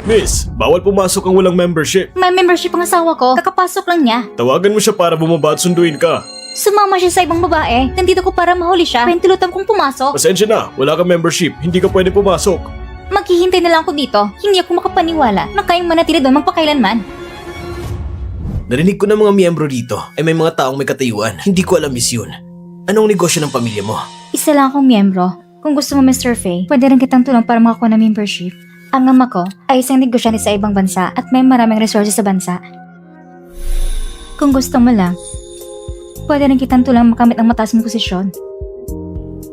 Miss, bawal pumasok ang walang membership. May membership ang asawa ko. Kakapasok lang niya. Tawagan mo siya para bumaba at sunduin ka. Sumama siya sa ibang babae. Nandito ko para mahuli siya. Pentilutan kong pumasok. Pasensya na, wala kang membership. Hindi ka pwede pumasok. Maghihintay na lang ako dito. Hindi ako makapaniwala na kayang manatili doon magpakailanman. Narinig ko na mga miyembro dito ay may mga taong may katayuan. Hindi ko alam, Miss Yun. Anong negosyo ng pamilya mo? Isa lang akong miyembro. Kung gusto mo, Mr. Faye, pwede rin kitang tulong para makakuha ng membership. Ang ama ko ay isang negosyante sa ibang bansa at may maraming resources sa bansa. Kung gusto mo lang, pwede rin kitang tulong makamit ang mataas mong posisyon.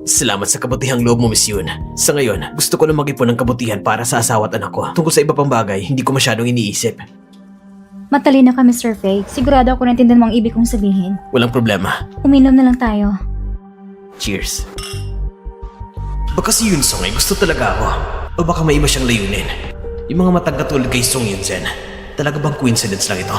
Salamat sa kabutihang loob mo, Miss Yun. Sa ngayon, gusto ko na mag-ipon ng kabutihan para sa asawa at anak ko. Tungkol sa iba pang bagay, hindi ko masyadong iniisip. Matalino ka, Mr. Faye. Sigurado ako naintindihan mo ang ibig kong sabihin. Walang problema. Uminom na lang tayo. Cheers. Baka si Yun Song ay gusto talaga ako. O baka may iba siyang layunin. Yung mga matang katulad kay Song Yun Sen. Talaga bang coincidence lang ito?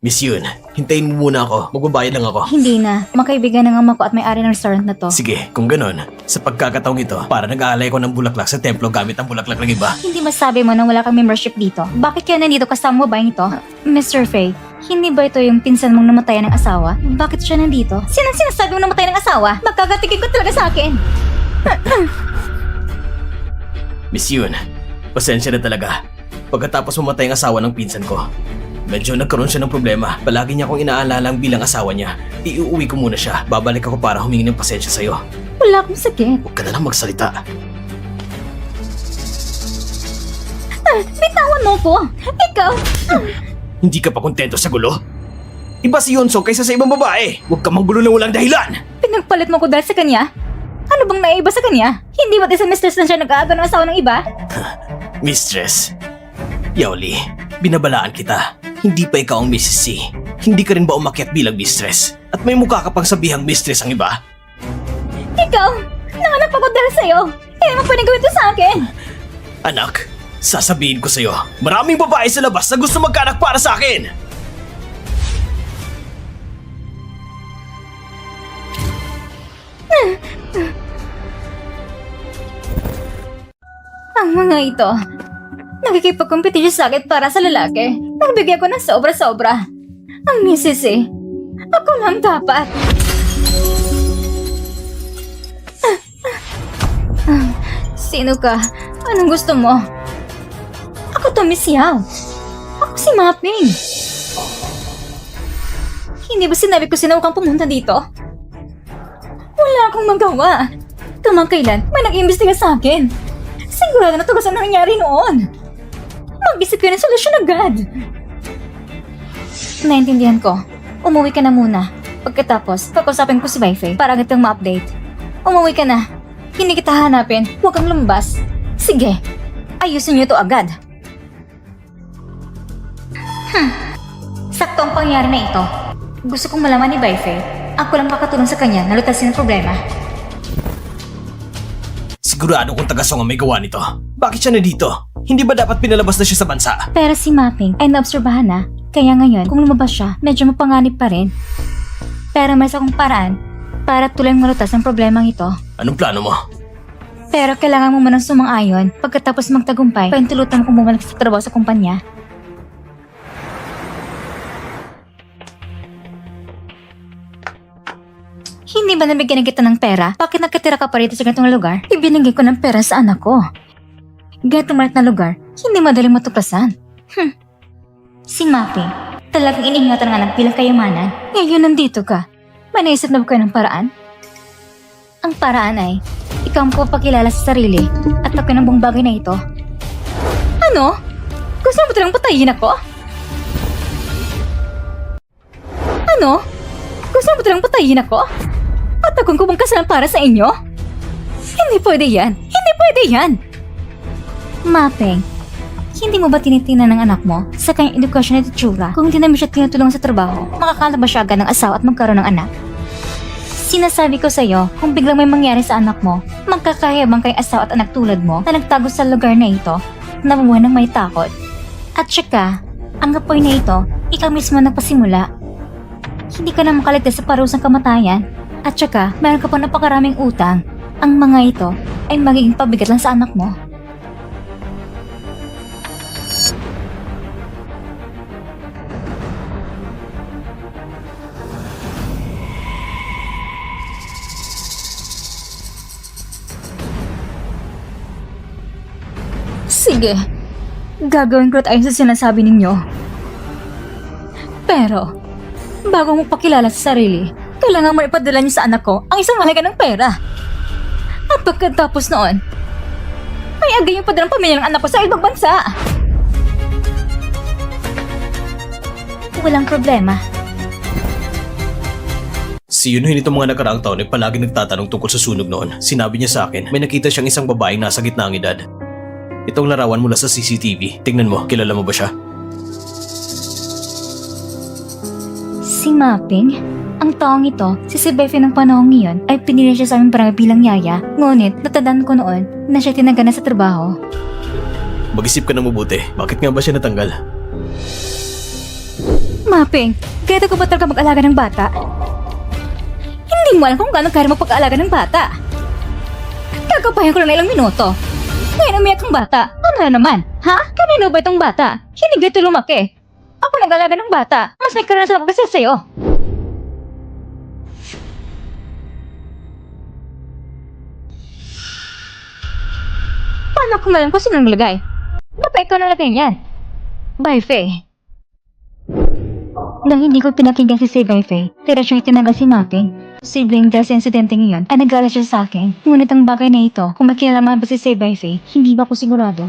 Miss Yun, hintayin mo muna ako. Magbabayad lang ako. Hindi na. Makaibigan ng ama ko at may-ari ng restaurant na to. Sige, kung ganon, sa pagkakataong ito, para nag-aalay ko ng bulaklak sa templo gamit ang bulaklak ng iba. Hindi masabi mo na wala kang membership dito. Bakit kaya nandito kasama mo ba ito? Mr. Faye, hindi ba ito yung pinsan mong namatayan ng asawa? Bakit siya nandito? Sinang sinasabi mong namatay ng asawa? Magkagatigin ko talaga sa akin. Miss Yun, pasensya na talaga. Pagkatapos mamatay ang asawa ng pinsan ko, medyo nagkaroon siya ng problema. Palagi niya akong inaalala bilang asawa niya. Iuuwi ko muna siya. Babalik ako para humingi ng pasensya sa'yo. Wala akong sakit. Huwag ka na lang magsalita. Bitawan mo ko. Ikaw. Hindi ka pa kontento sa gulo? Iba si Yonsong kaysa sa ibang babae. Huwag ka manggulo ng walang dahilan. Pinagpalit mo ko dahil sa kanya? Ano bang naiba sa kanya? Hindi ba't isang mistress na siya nag-aaga ng asawa ng iba? Mistress. Yaoli, binabalaan kita. Hindi pa ikaw ang Mrs. C. Hindi ka rin ba umakyat bilang mistress? At may mukha ka pang sabihang mistress ang iba? Ikaw! Nanganak ako dahil sa'yo! Kaya mo pwedeng gawin ito sa akin! Anak, sasabihin ko sa'yo, maraming babae sa labas na gusto magkaanak para sa akin! Ang mga ito, nakikipagkompetisyon sa akin para sa lalaki. Nagbigay ko ng sobra-sobra. Ang misis eh, ako lang dapat. Sino ka? Anong gusto mo? Ako to, Miss Yao. Ako si Mapping. Hindi ba sinabi ko sinaw kang pumunta dito? Wala akong magawa. Kamakailan, may nag-iimbestiga sa akin. Sigurado na tugas ang nangyari noon. Mag-isip ka ng solusyon agad. Naintindihan ko. Umuwi ka na muna. Pagkatapos, pag-usapin ko si Baifei para kitang ma-update. Umuwi ka na. Hindi kita hanapin. Huwag kang lumabas. Sige, ayusin niyo to agad. Sakto ang pangyari na ito. Gusto kong malaman ni Baifei. Ako lang makatulong sa kanya na lutasin ang problema. Sigurado kung taga-Song ang may gawa nito. Bakit siya nandito? Hindi ba dapat pinalabas na siya sa bansa? Pero si Mapping ay naobserbahan na. Kaya ngayon, kung lumabas siya, medyo mapanganib pa rin. Pero may isa kong paraan para tuloy malutas ang problemang ito. Anong plano mo? Pero kailangan mo munang sumang-ayon. Pagkatapos magtagumpay, paintulutan mo kung bumalik sa trabaho sa kumpanya. Hindi ba nabigyan kita ng pera? Bakit nakatira ka pa rito sa ganitong lugar? Ibinigay ko ng pera sa anak ko. Ganitong malit na lugar, hindi madaling matuklasan. Si Mapping, talagang iniingatan ng anak bilang kayamanan. Ngayon nandito ka. May naisip na ba kayo ng paraan? Ang paraan ay, ikaw ang papakilala sa sarili at ako ng buong bagay na ito. Ano? Gusto mo talagang patayin ako? Ano? Gusto mo talagang patayin ako? Patagon ko bang kasalan para sa inyo? Hindi pwede yan! Hindi pwede yan! Mapping, hindi mo ba tinitingnan ng anak mo sa kanyang edukasyon at itsura? Kung hindi namin siya tinutulungan sa trabaho, makakalabas siya agad ng asawa at magkaroon ng anak. Sinasabi ko sa'yo, kung biglang may mangyari sa anak mo, magkakayabang kay asawa at anak tulad mo na nagtago sa lugar na ito, nabubuhay ng may takot. At saka, ang apoy na ito, ikaw mismo nagpasimula. Hindi ka na makaligtas sa parusang kamatayan. At saka, meron ka pa napakaraming utang. Ang mga ito ay magiging pabigat lang sa anak mo. Sige, gagawin ko at ayon sa sinasabi ninyo. Pero, bago mo pakilala sa sarili, kailangan mo ipadala niyo sa anak ko ang isang mahalaga ng pera. At pagkatapos noon, ay agad yung padalang pamilya ng anak ko sa ibang bansa. Walang problema. Si Yunhoy nitong mga nakaraang taon ay palagi nagtatanong tungkol sa sunog noon. Sinabi niya sa akin, may nakita siyang isang babaeng nasa gitna ng edad. Itong larawan mula sa CCTV. Tingnan mo, kilala mo ba siya? Si Mapping, ang taong ito, si Befe ng panahong iyon, ay pinili siya sa aming barangay bilang yaya. Ngunit, natandaan ko noon na siya tinanggal na sa trabaho. Mag-isip ka na mabuti. Bakit nga ba siya natanggal? Mapping, kaya ko ba talaga mag-alaga ng bata? Hindi mo alam kung gaano kaya magpag-aalaga ng bata. Kagabayan ko lang na ilang minuto. Ngayon umiyak ang bata. Ano na naman? Ha? Kanino ba itong bata? Hindi ito lumaki. Ako nag-alaga ng bata. Mas may karanasan ako kasi sa'yo. Paano ko malam kung sino naglagay? Baka ikaw nalagay yan. Bye, Faye. Nang hindi ko pinakinggan si Faye, tira siyang itinanggal si Mapping. Sibling dahil sa insidente ngayon ay nag-alala siya sa akin. Ngunit ang bagay na ito, kung makilalaman ba si Faye, hindi ba ako sigurado?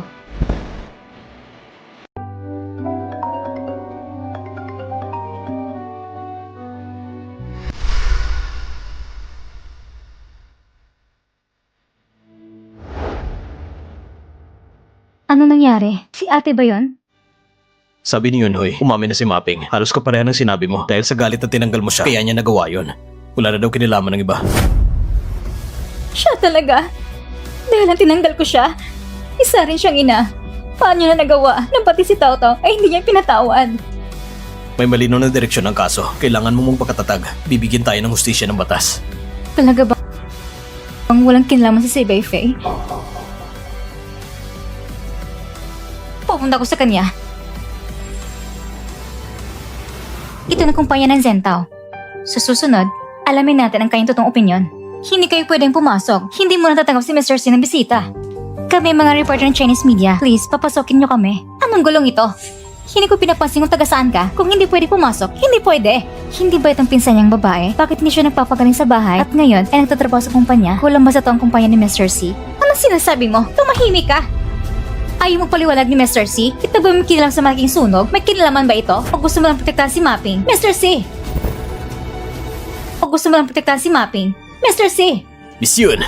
Ano nangyari? Si ate ba yon? Sabi ni Yunhoy, umamin na si Mapping. Halos kapareha ng sinabi mo. Dahil sa galit na tinanggal mo siya, kaya niya nagawa yun. Wala na daw kinilaman ng iba. Siya talaga. Dahil ang tinanggal ko siya, isa rin siyang ina. Paano niya na nagawa na pati si Tao ay hindi niya pinatawad? May malinaw na direksyon ng kaso. Kailangan mo mong pagkatatag. Bibigyan tayo ng hustisya ng batas. Talaga ba? Ang walang kinalaman si Faye? Pupunta ko sa kanya. Ito na kumpanya ng Zentao. Sa susunod, alamin natin ang kanyang totoong opinyon. Hindi kayo pwedeng pumasok. Hindi mo natatanggap si Mr. C ng bisita. Kami mga reporter ng Chinese media. Please, papasokin niyo kami. Anong gulong ito? Hindi ko pinapansin kung taga saan ka. Kung hindi pwede pumasok, hindi pwede. Hindi ba itong pinsan niyang babae? Bakit hindi siya nagpapagaling sa bahay? At ngayon ay nagtatrabaho sa kumpanya? Kulang ba sa to ang kumpanya ni Mr. C? Anong sinasabi mo? Tumahimik ka! Ayaw mo paliwalag ni Mr. C? Ito ba may kinilang sa malaking sunog? May kinalaman ba ito? O gusto mo lang protektahan si Mapping? Mr. C! O gusto mo lang protektahan si Mapping? Mr. C! Miss Yun!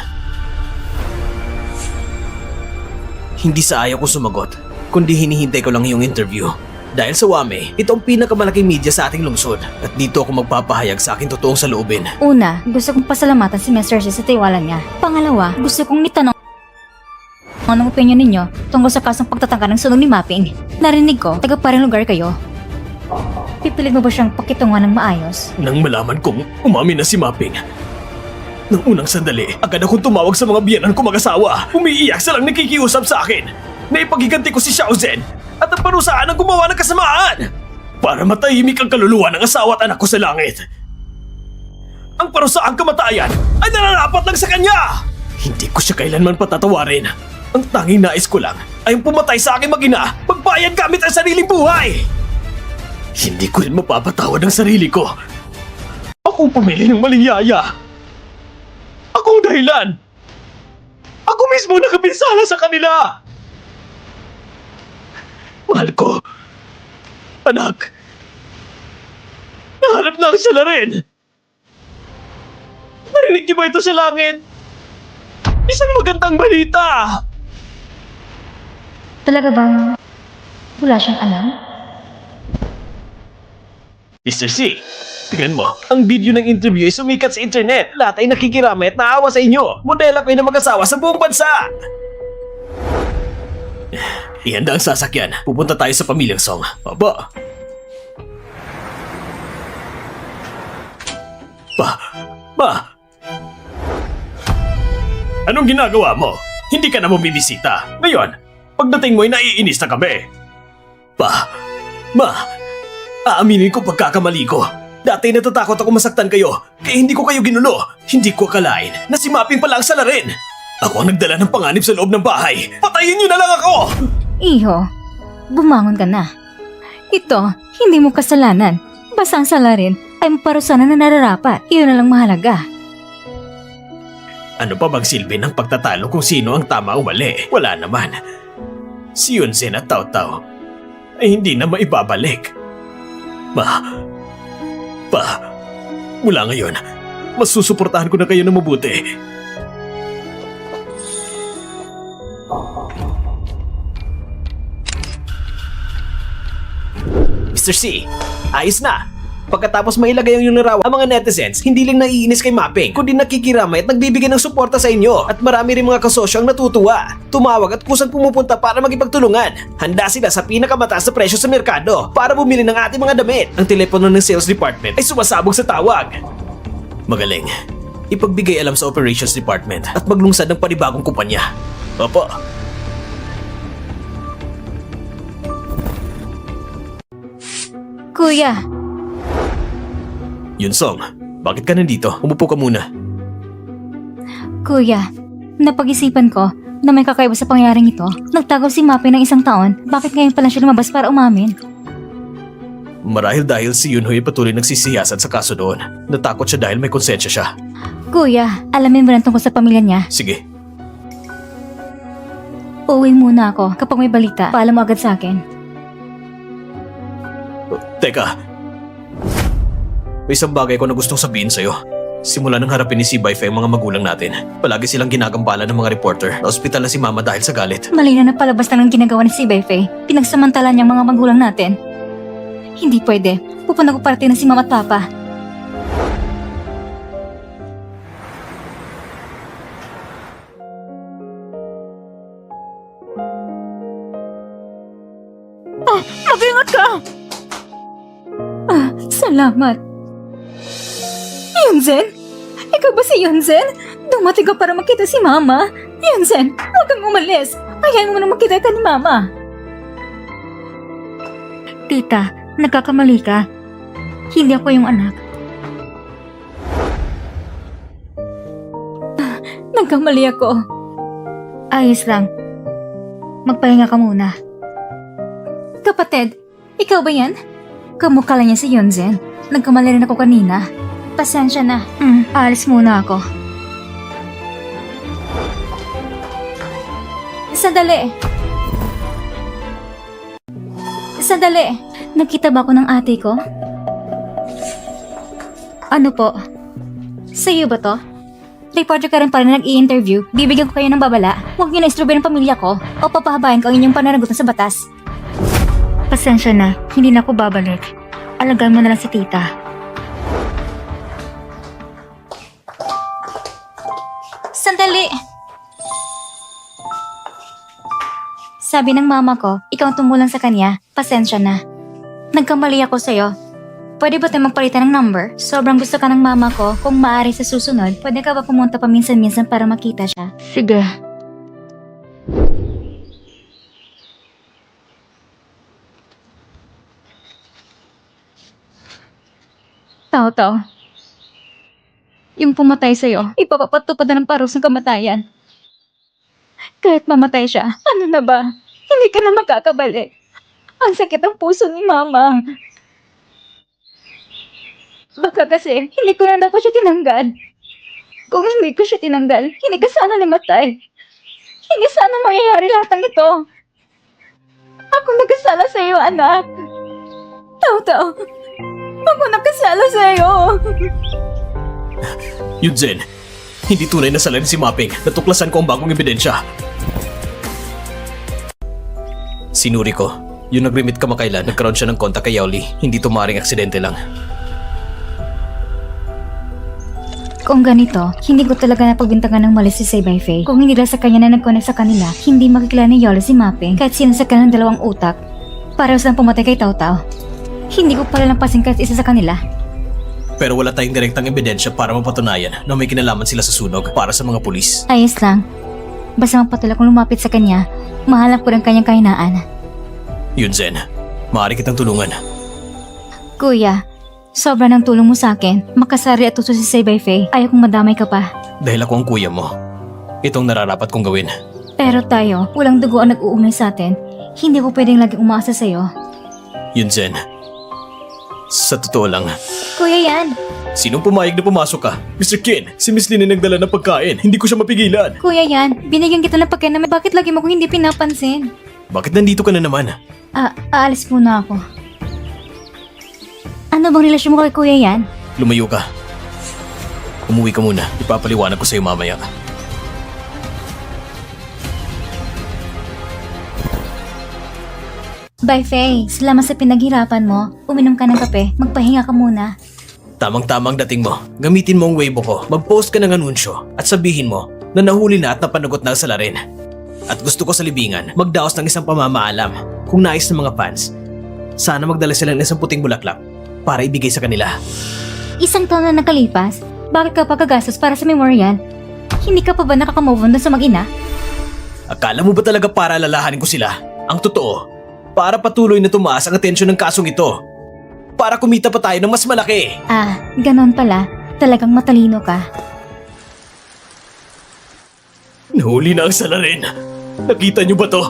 Hindi sa ayaw ko sumagot, kundi hinihintay ko lang yung interview. Dahil sa Wame, ito ang pinakamalaking media sa ating lungsod. At dito ako magpapahayag sa aking totoong saloobin. Una, gusto kong pasalamatan si Mr. C sa tiwala niya. Pangalawa, gusto kong itanong anong opinion ninyo tungkol sa kasong pagtatangka ng sunog ni Mapping. Narinig ko, taga parang lugar kayo. Pipilit mo ba siyang pakitungan ng maayos? Nang malaman kong umamin na si Mapping, nang unang sandali, agad akong tumawag sa mga biyanan ko mag-asawa. Umiiyak silang nakikiusap sa akin na ipagiganti ko si Xiao Zhen at ang parusaan ang gumawa ng kasamaan para matahimik ang kaluluwa ng asawa at anak ko sa langit. Ang parusaang kamatayan ay nararapat lang sa kanya! Hindi ko siya kailanman patatawarin. Ang tanging nais ko lang ay ang pumatay sa aking mag-ina, magbayad gamit ang sariling buhay! Hindi ko rin mapapatawad ang sarili ko. Ako pumili ng maling yaya. Ako ang dahilan. Ako mismo nakapinsala sa kanila. Mahal ko. Anak. Nahanap na ang siya na rin. Narinig niyo ba ito sa langit? Isang magandang balita. Talaga bang wala siyang alam? Mr. C, tingnan mo. Ang video ng interview ay sumikat sa internet. Lahat ay nakikiramay at naawa sa inyo. Modela kayo na mag-asawa sa buong bansa. Ihanda ang sasakyan. Pupunta tayo sa pamilyang Song. Aba. Pa. Anong ginagawa mo? Hindi ka na bumibisita. Ngayon, pagdating mo ay naiinis na kami. Ma, aaminin ko pagkakamali ko. Dati natatakot ako masaktan kayo, kaya hindi ko kayo ginulo. Hindi ko akalain na si Mapping pala ang salarin. Ako ang nagdala ng panganib sa loob ng bahay. Patayin niyo na lang ako! Iho, bumangon ka na. Ito, hindi mo kasalanan. Basta ang sala rin ay maparusanan na nararapat. Iyon na lang mahalaga. Ano pa bang silbi ng pagtatalo kung sino ang tama o mali? Wala naman. Si Yunzen at Tao Tao ay hindi na maibabalik. Mula ngayon, mas susuportahan ko na kayo na mabuti. Mr. C, ayos na! Pagkatapos mailagay ang iyong larawan, ang mga netizens hindi lang naiinis kay Mapping, kundi nakikiramay at nagbibigay ng suporta sa inyo. At marami rin mga kasosyo ang natutuwa, tumawag at kusang pumupunta para magipagtulungan. Handa sila sa pinakamataas na presyo sa merkado para bumili ng ating mga damit. Ang telepono ng sales department ay sumasabog sa tawag. Magaling. Ipagbigay alam sa operations department at maglungsad ng panibagong kumpanya. Opo. Kuya, Yunsong, bakit ka nandito? Umupo ka muna. kuya, napag-isipan ko na may kakaiba sa pangyayaring ito. Nagtago si Mapping ng 1 taon. Bakit ngayon pala siya lumabas para umamin? Marahil dahil si Yunhoy patuloy nagsisiyasat sa kaso doon. Natakot siya dahil may konsensya siya. Kuya, alamin mo lang tungkol sa pamilya niya. Sige, Uuwi muna ako. Kapag may balita, paalam mo agad sa akin. Teka. May isang bagay ko na gustong sabihin sa'yo. Simula nang harapin ni si Baifeng ang mga magulang natin, palagi silang ginagambala ng mga reporter na ospital na si Mama dahil sa galit. Malina na palabas lang ng ginagawa ni si Beifei. Pinagsamantala niyang mga magulang natin. Hindi pwede. Pupunta ko parating na si Mama at Papa. Mag-ingat ka! Salamat. Yunzen? Ikaw ba si Yunzen? Dumating ka para makita si Mama. Yunzen, huwag kang umalis. Ayaw mo na makita ka ni Mama. Tita, nagkakamali ka. Hindi ako yung anak. Nagkamali ako. Ayos lang. Magpahinga ka muna. Kapatid, ikaw ba yan? Kamukha lang niya si Yunzen. Nagkamali rin ako kanina. Pasensya na. Alis muna ako. Sandali. Sandali. Nakita ba ako ng ate ko? Ano po? Sa'yo ba to? Reporter ka rin pala na nag-i-interview. Bibigyan ko kayo ng babala. Huwag niyo na istrobe ng pamilya ko o papahabayan ko ang inyong pananagutan sa batas. Pasensya na. Hindi na ako babalik. Alagaan mo na lang si tita. Sandali! Sabi ng mama ko, ikaw ang tumulang sa kanya. Pasensya na. Nagkamali ako sa'yo. Pwede ba tayo magpalitan ng number? Sobrang gusto ka ng mama ko. Kung maaari sa susunod, pwede ka ba pumunta paminsan-minsan para makita siya? Sige. Tao. Yung pumatay sa'yo, ipapapatupad na ng paros ng kamatayan. Kahit mamatay siya, ano na ba? Hindi ka na makakabalik. Ang sakit ang puso ni Mama. Baka kasi, hindi ko na dapat siya tinanggal. Kung hindi ko siya tinanggal, hindi ka sana namatay. Hindi sana mangyayari lahat ng ito. Ako nagkasala sa iyo, anak. Tao. Ako nagkasala sa iyo. Yunzen, hindi tunay na salarin si Mapping. Natuklasan ko ang bagong ebidensya. Sinuri ko. Yung nag-remit kamakailan, nagkaroon siya ng kontak kay Yaoli. Hindi ito maaaring aksidente lang. Kung ganito, hindi ko talaga napagbintangan ng mali si Beifei. Kung hindi lang sa kanya na nag-connect sa kanila, hindi makikilala ni Yolo si Mapping kahit sino sa kanilang dalawang utak. Parehas lang pumatay kay Tao Tao. Hindi ko pala lampasin kahit isa sa kanila. Pero wala tayong direktang ebidensya para mapatunayan na may kinalaman sila sa sunog para sa mga pulis. Ayos lang. Basta magpatuloy akong lumapit sa kanya, mahalap ko ng kanyang kahinaan. Yunzen, maaari kitang tulungan. Kuya, sobra ng tulong mo sa akin. Makasari at tuso si Beifei. Ayaw kong madamay ka pa. Dahil ako ang kuya mo. Itong nararapat kong gawin. Pero tayo, walang dugo ang nag-uugnay sa atin. Hindi ko pwedeng laging umaasa sa'yo. Yun, Zen. Sa totoo lang, Kuya Yan, Sinong pumayag na pumasok ka? Mr. Kin, si Miss Lin ang nagdala ng pagkain. Hindi ko siya mapigilan. Kuya Yan, binigyan kita ng pagkain na bakit lagi mo kong hindi pinapansin? bakit nandito ka na naman? Aalis muna ako. Ano bang relasyon mo kay Kuya Yan? Lumayo ka. Umuwi ka muna. Ipapaliwanag ko sa'yo mamaya. Bye, Faye. Salamat sa pinaghirapan mo. Uminom ka ng kape. Magpahinga ka muna. Tamang-tamang dating mo. Gamitin mo ang Weibo ko. Mag-post ka ng anunsyo at sabihin mo na nahuli na at napanagot na ang salarin. At gusto ko sa libingan, magdaos ng isang pamamaalam. Kung nais ng mga fans, sana magdala sila ng isang puting bulaklak para ibigay sa kanila. Isang taon na nakalipas, bakit ka pa gagastos para sa memorial? Hindi ka pa ba nakakamove on doon sa mag-ina? Akala mo ba talaga para lalahanin ko sila? Ang totoo, para patuloy na tumaas ang atensyon ng kasong ito. Para kumita pa tayo ng mas malaki. Ganon pala. Talagang matalino ka. Nahuli na ang salarin. Nakita niyo ba to?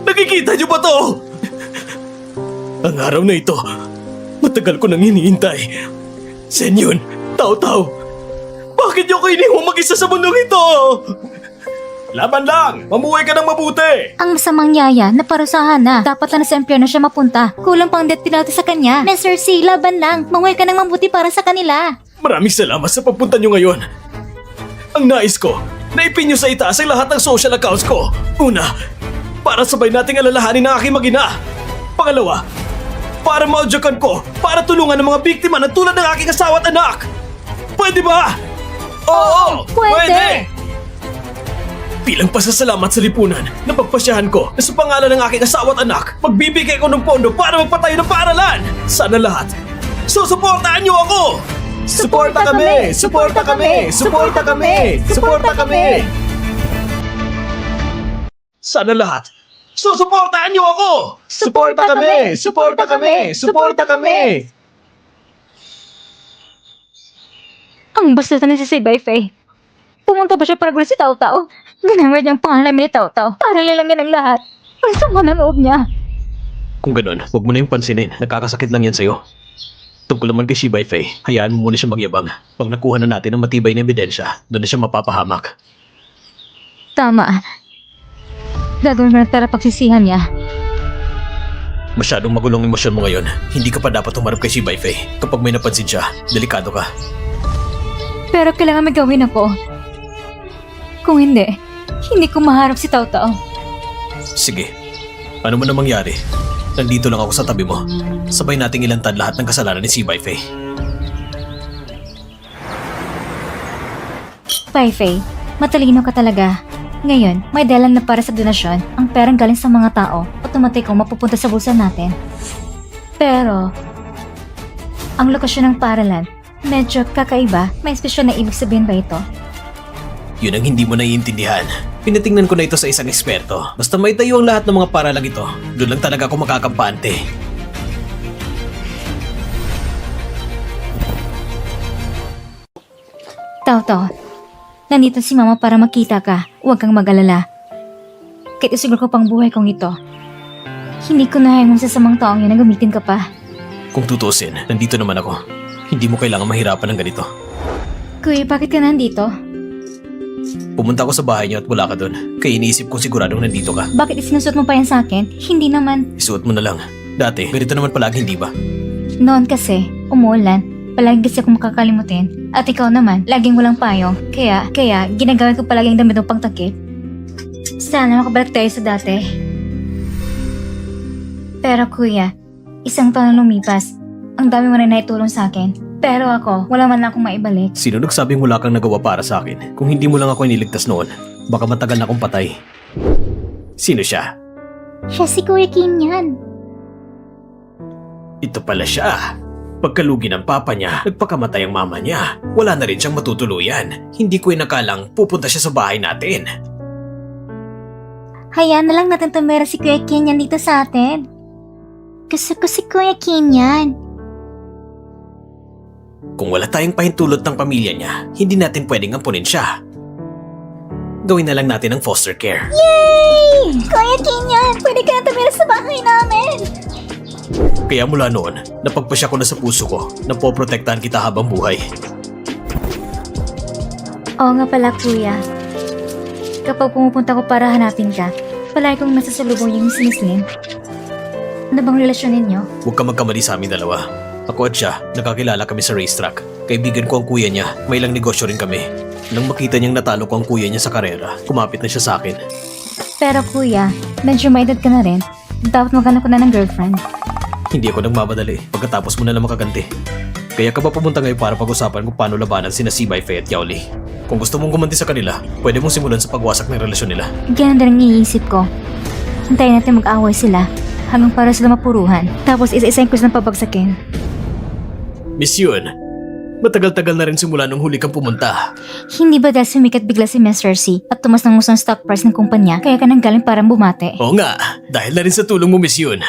Nakikita niyo ba to? Ang araw na ito, matagal ko nang hinihintay. Sen yun, Tao-Tao. Bakit niyo ko iniwang mag-isa sa mundong ito? Laban lang! Mamuhay ka ng mabuti! Ang masamang yaya na parusahan na. Dapat lang sa impyerno siya mapunta. Kulang pang death penalty sa kanya. Mr. C, laban lang. Manguhay ka ng mabuti para sa kanila. Maraming salamat sa pagpunta niyo ngayon. Ang nais ko, naipin niyo sa itaas ang lahat ng social accounts ko. Una, para sabay nating alalahanin ang aking mag-ina. Pangalawa, para maudyakan ko, para tulungan ang mga biktima na tulad ng aking asawa at anak. Pwede ba? Oo! Pwede! Bilang pasasalamat sa lipunan, napagpasyahan ko na sa pangalan ng aking asawa at anak, magbibigay ko ng pondo para magpatayo ng paaralan. Sana lahat, susuportahan niyo ako! Suporta kami! Suporta kami! Suporta kami! Suporta kami! Sana lahat, susuportahan niyo ako! Suporta kami! Suporta kami! Suporta kami! Ang basta na si Sibay Faye. Pumunta ba siya para gulo si Tao-Tao? Ginamit niyang pangalan ni Tao-Tao para lalangin ang lahat. Ang sama ng loob niya. Kung ganun, huwag mo na yung pansinin. Nakakasakit lang yan sa'yo. Tungkol naman kay Shibay Faye, hayaan mo muna siya magyabang. Pag nakuha na natin ng matibay na ebidensya, doon na siya mapapahamak. Tama. Gagawin ko na para pagsisihan niya. Masyadong magulong emosyon mo ngayon. Hindi ka pa dapat humarap kay Shibay Faye. Kapag may napansin siya, delikado ka. Pero kailangan may gawin ako. Kung hindi ko maharap si Tao-Tao. Sige, ano man na mangyari, nandito lang ako sa tabi mo. Sabay nating ilantad lahat ng kasalanan ni Shibay Faye. Bye, Faye. Matalino ka talaga. Ngayon, may dahilan na para sa donasyon, ang perang galing sa mga tao, otomatikong mapupunta sa bulsa natin. Pero, ang lokasyon ng paaralan, medyo kakaiba. May espesyal na ibig sabihin ba ito? Yun ang hindi mo naiintindihan. Pinatingnan ko na ito sa isang eksperto. Basta may tayo ang lahat ng mga paralang ito, doon lang talaga ako makakampante. Tao-Tao, nandito si Mama para makita ka. Huwag kang mag-alala. Kahit isiguro ko pang buhay kong ito, hindi ko nahayang sa samang taong yun na gamitin ka pa. Kung tutusin, nandito naman ako. Hindi mo kailangan mahirapan ng ganito. Kuya, bakit ka nandito? Pumunta ako sa bahay niyo at wala ka doon. Kaya iniisip kong siguradong nandito ka. Bakit isinusot mo pa yan sa akin? Hindi naman. Isuot mo na lang. Dati, ganito naman palagi, hindi ba? Noon kasi, umuulan. Palagi kasi akong makakalimutin. At ikaw naman, laging walang payong. Kaya, ginagamit ko palagi ang damit ng pangtakip. Sana makabalik tayo sa dati. Pero kuya, isang taon na lumipas. Ang dami mo na naitulong sa akin. Pero ako, wala man lang akong maibalik. Sino nagsabing wala kang nagawa para sa akin? Kung hindi mo lang ako iniligtas noon, baka matagal na akong patay. Sino siya? Siya si Kuya Kim yan. Ito pala siya. Pagkalugi ng papa niya, nagpakamatay ang mama niya. Wala na rin siyang matutuluyan. Hindi ko inakalang pupunta siya sa bahay natin. Hayaan na lang natin tumira si Kuya Kim yan dito sa atin. Gusto ko si Kuya Kim yan. Kung wala tayong pahintulot ng pamilya niya, hindi natin pwedeng ampunin siya. Gawin na lang natin ang foster care. Yay! Kuya Kenyan, pwede ka na tumira sa bahay namin. Kaya mula noon, napagpasya ko na sa puso ko na poprotektahan kita habang buhay. Oo nga pala, kuya. Kapag pumupunta ko para hanapin ka, palagi kong nasasalubong yung si Miss Lynn. Ano bang relasyon ninyo? Huwag ka magkamali sa aming dalawa. Ako at siya, nakakilala kami sa racetrack. Kaibigan ko ang kuya niya, may ilang negosyo rin kami. Nang makita niyang natalo ko ang kuya niya sa karera, kumapit na siya sa akin. Pero kuya, medyo may edad ka na rin. Dapat maghanap ko na ng girlfriend. Hindi ako nagmamadali, pagkatapos mo na lang makaganti. Kaya ka ba pumunta ngayon para pag-usapan kung paano labanan sina Sibay, Faye at Yaoli? Kung gusto mong gumanti sa kanila, pwede mong simulan sa pagwasak ng relasyon nila. Ganun din ang iniisip ko. Hintayin natin mag-away sila hanggang para sila mapuruhan. Tapos isa-isayin ko silang pabagsakin. Miss Yun, matagal-tagal na rin simula nung huli kang pumunta. Hindi ba dahil sumikat bigla si Mr. C at tumas ng usang stock price ng kumpanya kaya ka nang galing parang bumate? Oo nga, dahil na rin sa tulong mo, Miss Yun.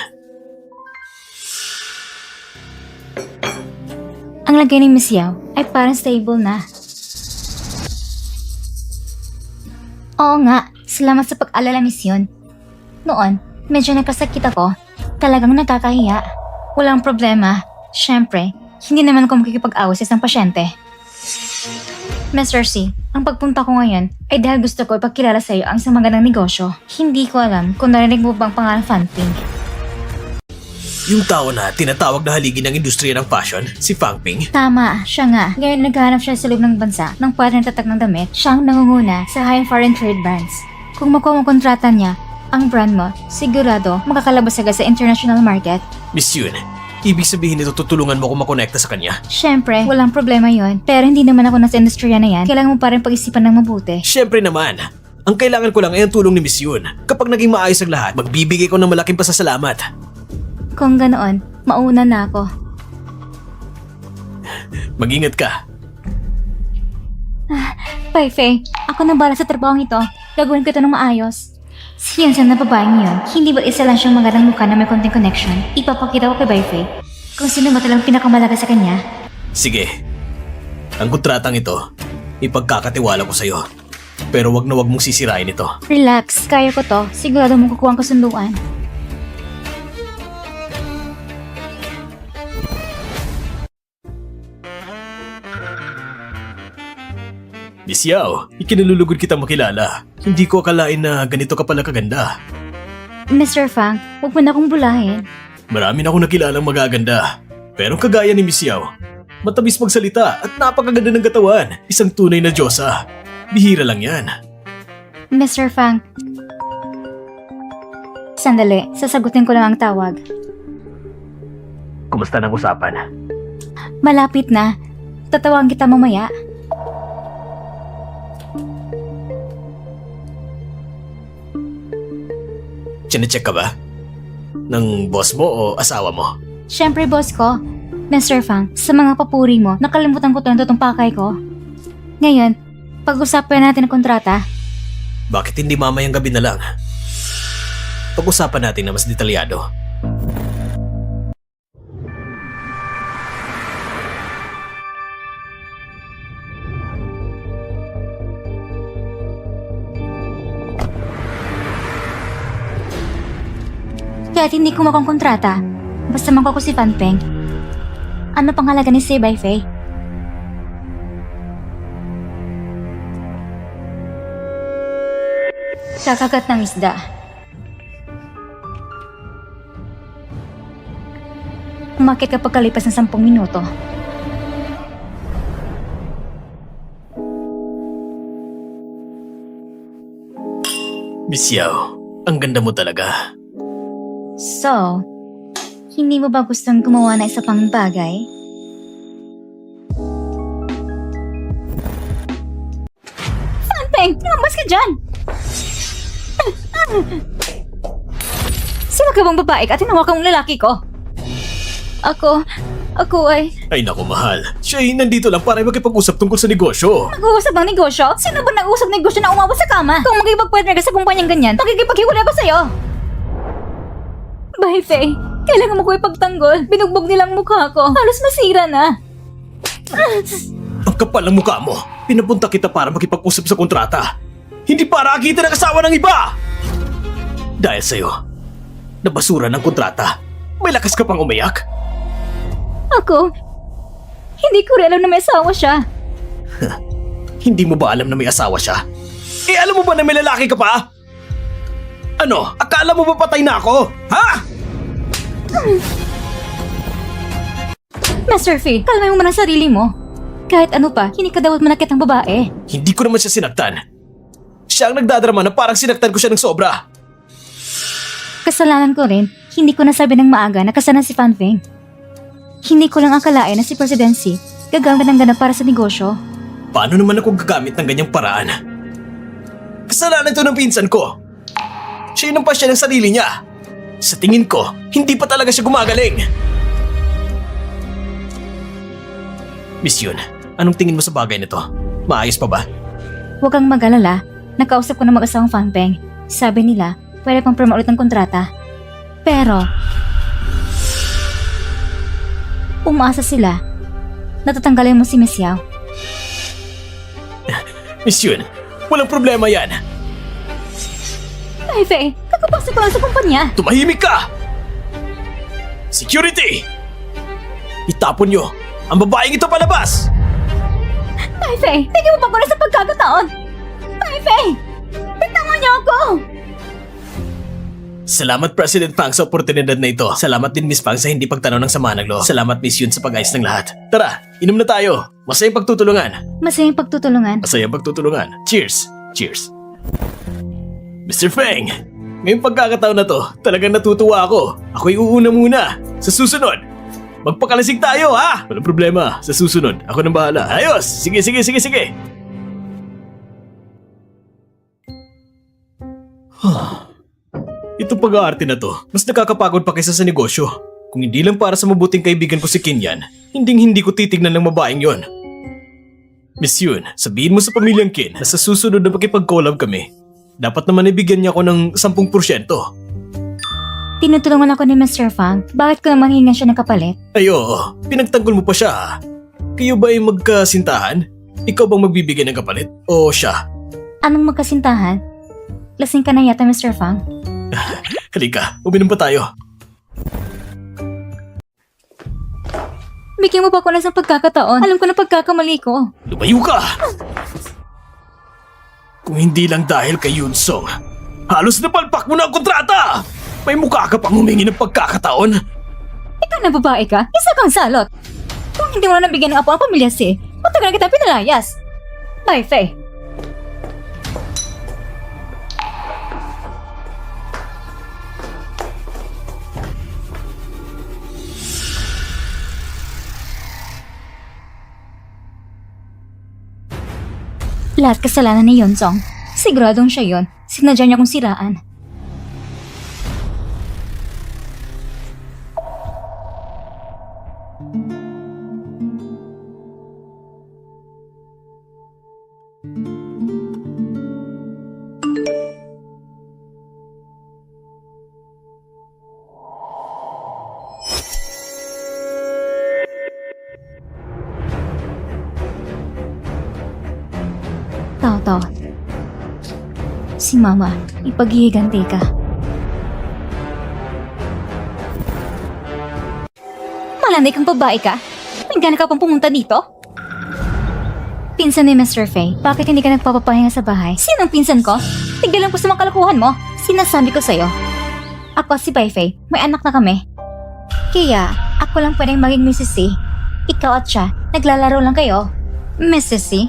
Ang lagay ni Miss Yao ay parang stable na. Oo nga, salamat sa pag-alala, Miss Yun. Noon, medyo nagkasakit ako. Talagang nakakahiya. Walang problema. Siyempre, hindi naman ako makikipag-away sa isang pasyente. Mr. C, ang pagpunta ko ngayon ay dahil gusto ko ipagkilala sa iyo ang isang magandang negosyo. Hindi ko alam kung narinig mo bang pangalan Fan Ping. Yung tao na tinatawag na haligi ng industriya ng fashion, si Fang Ping. Tama, siya nga. Ngayon naghahanap siya sa loob ng bansa ng partner na tatag ng damit. Siyang nangunguna sa high foreign trade brands. Kung makuha mo kontrata niya, ang brand mo, sigurado makakalabas agad sa international market. Miss Yun, ibig sabihin nito tutulungan mo ko makonekta sa kanya? Siyempre, walang problema yon. Pero hindi naman ako nasa industriya na yan. Kailangan mo pa rin pag-isipan ng mabuti. Siyempre naman. Ang kailangan ko lang ay ang tulong ni Miss Yun. Kapag naging maayos ang lahat, magbibigay ko ng malaking pasasalamat. Kung ganoon, mauna na ako. Mag-ingat ka. Bye, Faye. Ako nang bala sa trabahong ito. Gagawin ko ito ng maayos. Si Yunsan na babaeng yun, hindi ba isa lang siyang magandang mukha na may konting connection? Ipapakita ko kay Bye, Faye kung sino ba talagang pinakamalaga sa kanya. Sige. Ang kontratang ito, ipagkakatiwala ko sa'yo. Pero wag na wag mong sisirain ito. Relax, kaya ko to. Sigurado mong kukuha ang kasunduan. Miss Yao, ikinalulugod kita makilala. Hindi ko akalain na ganito ka pala kaganda. Mr. Fang, huwag mo na akong bulahin. Marami na akong nakilalang magaganda. Pero kagaya ni Miss Yao, matamis magsalita at napakaganda ng katawan. Isang tunay na diyosa. Bihira lang yan. Mr. Fang. Sandali, sasagutin ko lang ang tawag. Kumusta ng usapan? Malapit na. Tatawagin kita mamaya. Chinecheck ka ba? Ng boss mo o asawa mo? Siyempre, boss ko. Mr. Fang, sa mga papuri mo, nakalimutan ko to ang totoong pakay ko. Ngayon, pag-usapan natin ang kontrata. Bakit hindi mamayang gabi na lang? Pag-usapan natin na mas detalyado. Kahit hindi ko makong kontrata, basta makuha ko si Fan Peng. Ano pang halaga ni Sibay, Faye? Kakagat ng isda. Umakit kapag kalipas ng 10 minuto. Miss Yao, ang ganda mo talaga. So, hindi mo ba gustong gumawa na isa pang bagay? Fan Peng, lumabas ka dyan! Sino ka bang babae ka at tinawakan mong lalaki ko? Ako ay Ay naku mahal, siya ay nandito lang para makipag-usap tungkol sa negosyo. nag-uusap ng negosyo? Sino ba nag-uusap ng negosyo na umabot sa kama? Kung magkipag-partner ka sa kumpanyang ganyan, makikipaghiwalay ako sa'yo! Bye, Faye. Kailangan mo ko ipagtanggol. Binugbog nilang mukha ko. Halos masira na. Ang kapal ng mukha mo. Pinapunta kita para makipag-usap sa kontrata. Hindi para akitin ang asawa ng iba! Dahil sa'yo, nabasura ng kontrata. May lakas ka pang umiyak? Ako, hindi ko rin alam na may asawa siya. Hindi mo ba alam na may asawa siya? Eh alam mo ba na may lalaki ka pa? Ano? Akala mo ba patay na ako? Ha? Master Fee, kalmay mo man ang sarili mo. Kahit ano pa, hindi ka dapat manakit ang babae. Hindi ko naman siya sinaktan. Siya ang nagdadrama na parang sinaktan ko siya ng sobra. Kasalanan ko rin, hindi ko nasabi ng maaga na kasana si Fan Feng. Hindi ko lang akalain na si Presidency gagamit ng ganap para sa negosyo. Paano naman ako gagamit ng ganyang paraan? Kasalanan to ng pinsan ko. Siya yung pa siya ng sarili niya. Sa tingin ko, hindi pa talaga siya gumagaling. Miss Yun, anong tingin mo sa bagay nito? Maayos pa ba? Huwag kang mag-alala, nakausap ko na mag-asawang Fan Feng. Sabi nila, pwede pang firma ulit ang kontrata. Pero, umaasa sila na tatanggalin mo si Miss Yao. Miss Yun, walang problema yan. Ay, Fei, kakapasok ko lang sa kumpanya. Tumahimik ka! Security! Itapon nyo ang babaeng ito palabas! Ay, Fei, bigyan mo pa ko na sa pagkakataon. Ay, Fei, bitawan niyo ako! Salamat President Fang sa oportunidad na ito. Salamat din Miss Fang sa hindi pagtanaw ng sama ng loob. Salamat Miss Yun sa pag-ayos ng lahat. Tara, inom na tayo. Masayang pagtutulungan. Masayang pagtutulungan. Masayang pagtutulungan. Cheers! Cheers! Mr. Feng, ngayong pagkakataon na to, talagang natutuwa ako. Ako'y uuna muna. Sa susunod, magpakalasing tayo ha! Walang problema. Sa susunod, ako nang bahala. Ayos! Sige, sige, sige, sige! Itong pag-aarte na to, mas nakakapagod pa kaysa sa negosyo. Kung hindi lang para sa mabuting kaibigan ko si Kinyan, hindi ko titignan ng babaeng yon. Miss Yun, sabihin mo sa pamilyang Kin na sa susunod na makipag-collab kami, dapat naman ibigyan niya ako ng 10%. Tinutulungan ako ni Mr. Fang. Bakit ko naman hingan siya ng kapalit? Ay oo, pinagtanggol mo pa siya ha. Kayo ba ay magkasintahan? Ikaw bang magbibigay ng kapalit? O siya? Anong magkasintahan? Lasing ka na yata, Mr. Fang. Halika, uminom pa tayo. Bigyan mo pa ako na sa pagkakataon. Alam ko na pagkakamali ko. Lumayo ka! Kung hindi lang dahil kay Yunsong, halos napalpak mo na ang kontrata! May mukha ka pang humingi ng pagkakataon? Ikaw na babae ka, isa kang salot. Kung hindi mo na nabigyan ng apo ang pamilya si, matagal na kita pinalayas. Bye, Faye. Lahat kasalanan ni Yonsong. Siguradong siya yon. Sinadya niya kong siraan. Tao. Si Mama, ipaghihiganti ka. Malanday kang babae ka? May gana ka pang pumunta dito? Pinsan ni Mr. Faye, bakit hindi ka nagpapapahinga sa bahay? Sinong pinsan ko? Tigil lang po sa mga kalokohan mo. Sinasabi ko sa'yo. Ako si Bai Faye, may anak na kami. Kaya, ako lang pwedeng maging Mrs. C. Ikaw at siya, naglalaro lang kayo. Mrs. C?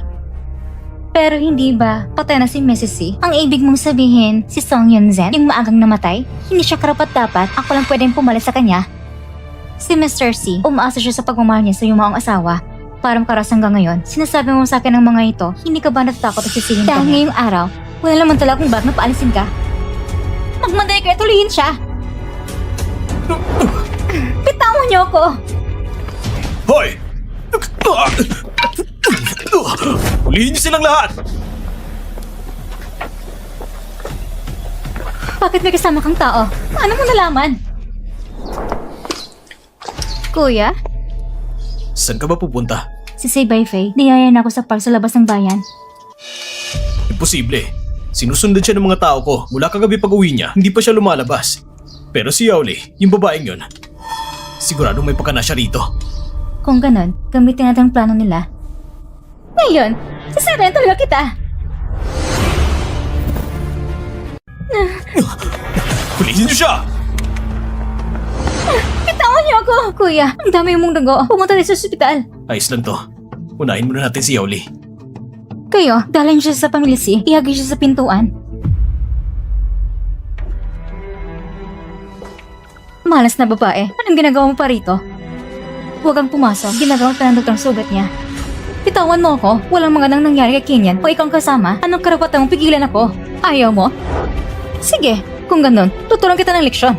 Pero hindi ba patay na si Mrs. C? Ang ibig mong sabihin, si Song Yun-zen, yung maagang namatay? Hindi siya karapat-dapat, ako lang pwedeng pumalit sa kanya. Si Mr. C, umaasa siya sa pagmamahal niya sa iyong mga asawa. Parang karas hanggang ngayon, sinasabi mo sa akin ng mga ito, hindi ka ba natatakot at sisihin ka? Dahil ngayong araw, wala naman talaga kung bakit napaalisin ka. Magmanday kayo, tuloyin siya! Bitawan niyo ako! Hoy! Hulihin niyo silang lahat! Bakit may kasama kang tao? Paano mo nalaman? Kuya? Saan ka ba pupunta? Si Say Bai Fei, niyayan ako sa park sa labas ng bayan. Imposible. Sinusundan siya ng mga tao ko. Mula kagabi pag uwi niya, hindi pa siya lumalabas. Pero si Yaoli, yung babaeng yun, siguradong may pagkana siya rito. Kung ganon, gamitin natin ang plano nila. Ngayon, sasarayan talaga kita. Pulisin niyo siya! Bitawan niyo ako! Kuya, ang dami mong dugo. Pumunta tayo sa ospital. Ayos lang to. Unahin muna natin si Yaoli. Kayo, dalhin siya sa pamilya si, ihagis siya sa pintuan. Malas na babae, anong ginagawa mo pa rito? Huwag kang pumasok, ginagawa pa ng doktor ang sugat niya. Bitawan mo ako, walang magandang nangyari kay Kenyan o ikaw ang kasama, anong karapatan mong pigilan ako? Ayaw mo? Sige, kung ganun, tuturuan kita ng leksyon.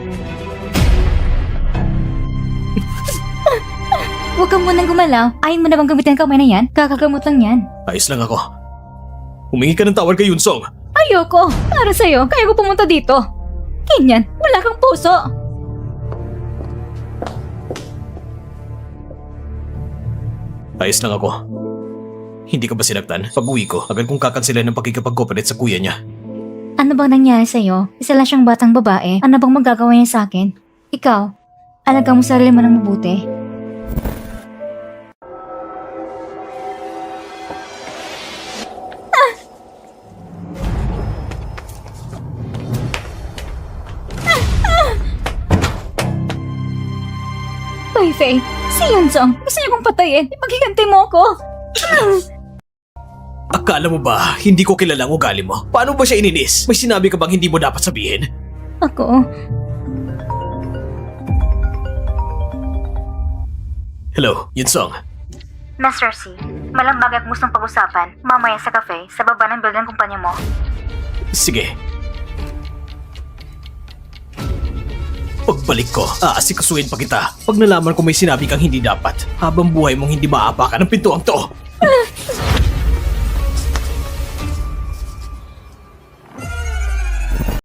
Huwag kang munang gumalaw, ayaw mo na bang gamitin ang kamay na yan? Kakagamot lang yan. Ayos lang ako. Humingi ka ng tawad kay Yunsong. Ayoko, para sa'yo, kaya ko pumunta dito. Kenyan, wala kang puso. Ayos lang ako. Hindi ka ba sinaktan? Pag-uwi ko, agad kong kakansilan ng pagkikipag-cooperate sa kuya niya. Ano bang nangyari sa'yo? Isa lang siyang batang babae. Ano bang magagawa niya sa akin? Ikaw, alaga mo sarili mo ng mabuti. Hoy, Faye. Si Yunsong, gusto niya kong patayin. Ipaghiganti mo ako. Akala mo ba, hindi ko kilala ang ugali mo? Paano ba siya ininis? May sinabi ka bang hindi mo dapat sabihin? Ako, Hello, Yunsong. Master C, malang bagay at gustong pag-usapan. Mamaya sa cafe, sa baba ng building ng kumpanya mo. Sige. Pagbalik ko, aasikasuhin pa kita. Pag nalaman ko may sinabi kang hindi dapat, habang buhay mong hindi maapakan ang pintuang to.